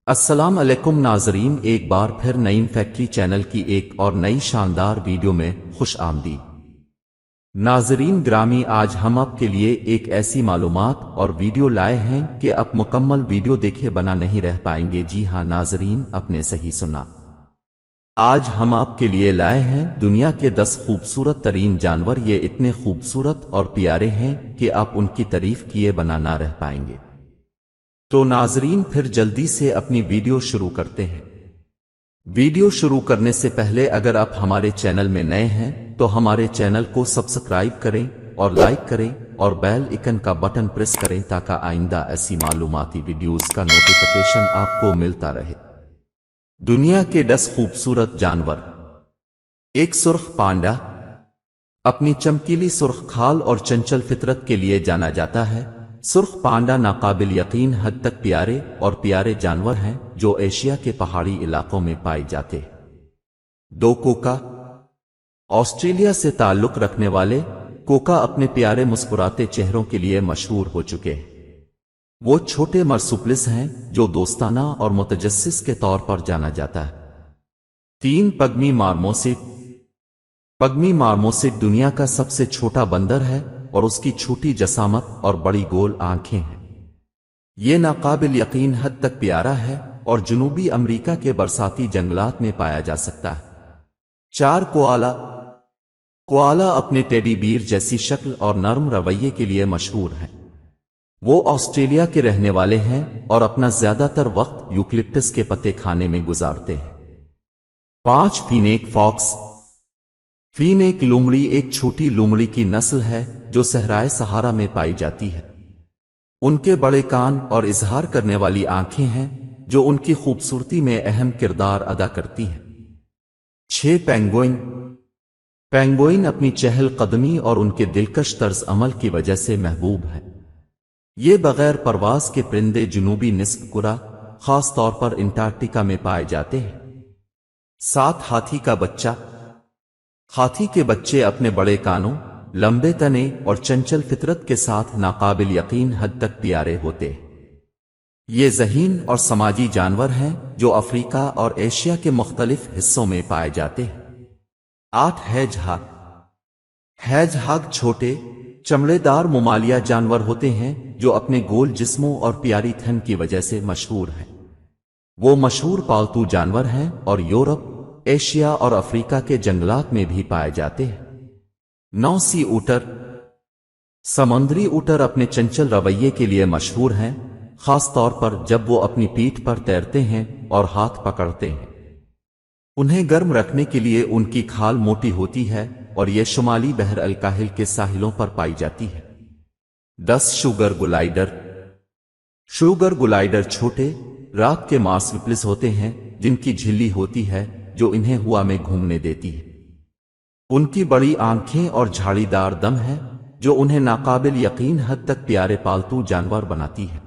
अस्सलाम अलैकुम नाजरीन, एक बार फिर नईम फैक्ट्री चैनल की एक और नई शानदार वीडियो में खुश आमदीद। नाजरीन ग्रामी, आज हम आपके लिए एक ऐसी मालूमात और वीडियो लाए हैं कि आप मुकम्मल वीडियो देखे बना नहीं रह पाएंगे। जी हां नाजरीन, आपने सही सुना। आज हम आपके लिए लाए हैं दुनिया के 10 खूबसूरत तरीन जानवर। ये इतने खूबसूरत और प्यारे हैं कि आप उनकी तारीफ किए बना ना रह पाएंगे। तो नाजरीन फिर जल्दी से अपनी वीडियो शुरू करते हैं। वीडियो शुरू करने से पहले अगर आप हमारे चैनल में नए हैं तो हमारे चैनल को सब्सक्राइब करें और लाइक करें और बेल आइकन का बटन प्रेस करें ताकि आइंदा ऐसी मालूमाती वीडियोस का नोटिफिकेशन आपको मिलता रहे। दुनिया के 10 खूबसूरत जानवर। एक सुर्ख पांडा अपनी चमकीली सुर्ख खाल और चंचल फितरत के लिए जाना जाता है। सुर्ख पांडा नाकाबिल यकीन हद तक प्यारे जानवर हैं जो एशिया के पहाड़ी इलाकों में पाए जाते हैं। दो कोका। ऑस्ट्रेलिया से ताल्लुक रखने वाले कोका अपने प्यारे मुस्कुराते चेहरों के लिए मशहूर हो चुके हैं। वो छोटे मर्सुपलिस हैं जो दोस्ताना और मुतजस्सिस के तौर पर जाना जाता है। 3 पग्मी मार्मोसिड। पग्मी मार्मोसिड दुनिया का सबसे छोटा बंदर है और उसकी छोटी जसामत और बड़ी गोल आंखें हैं। ये नाकाबिल यकीन हद तक प्यारा है और जनूबी अमेरिका के बरसाती जंगलात में पाया जा सकता है। 4 कोआला। कोआला अपने टेडी बीर जैसी शक्ल और नर्म रवैये के लिए मशहूर हैं। वो ऑस्ट्रेलिया के रहने वाले हैं और अपना ज्यादातर वक्त यूकलिप्टस के पत्ते खाने में गुजारते हैं। 5 फीनेक फॉक्स। फीनेक लोमड़ी एक छोटी लोमड़ी की नस्ल है जो सहराए सहारा में पाई जाती है। उनके बड़े कान और इजहार करने वाली आंखें हैं जो उनकी खूबसूरती में अहम किरदार अदा करती हैं। 6 पेंगुइन। पेंगुइन अपनी चहल कदमी और उनके दिलकश तर्ज अमल की वजह से महबूब है। ये बगैर परवाज के परिंदे जनूबी निस्फ कुरा खास तौर पर अंटार्कटिका में पाए जाते हैं। 7 हाथी का बच्चा। हाथी के बच्चे अपने बड़े कानों, लंबे तने और चंचल फितरत के साथ नाकाबिल यकीन हद तक प्यारे होते हैं। ये ज़हीन और समाजी जानवर हैं जो अफ्रीका और एशिया के मुख्तलिफ हिस्सों में पाए जाते हैं। 8 हैजहाग। हैजहाग छोटे चमड़ेदार मुमालिया जानवर होते हैं जो अपने गोल जिस्मों और प्यारी थन की वजह से मशहूर हैं। वो मशहूर पालतू जानवर हैं और यूरोप, एशिया और अफ्रीका के जंगलात में भी पाए जाते हैं। 9 सी ऊटर। समुद्री ऊटर अपने चंचल रवैये के लिए मशहूर हैं, खास तौर पर जब वो अपनी पीठ पर तैरते हैं और हाथ पकड़ते हैं। उन्हें गर्म रखने के लिए उनकी खाल मोटी होती है और ये शुमाली बहर अल-काहिल के साहिलों पर पाई जाती है। 10 शुगर गुलाइडर। शुगर गुलाइडर छोटे रात के मार्सुपिलिस होते हैं जिनकी झिल्ली होती है जो इन्हें हवा में घूमने देती है। उनकी बड़ी आंखें और झाड़ीदार दम है जो उन्हें नाकाबिल यकीन हद तक प्यारे पालतू जानवर बनाती है।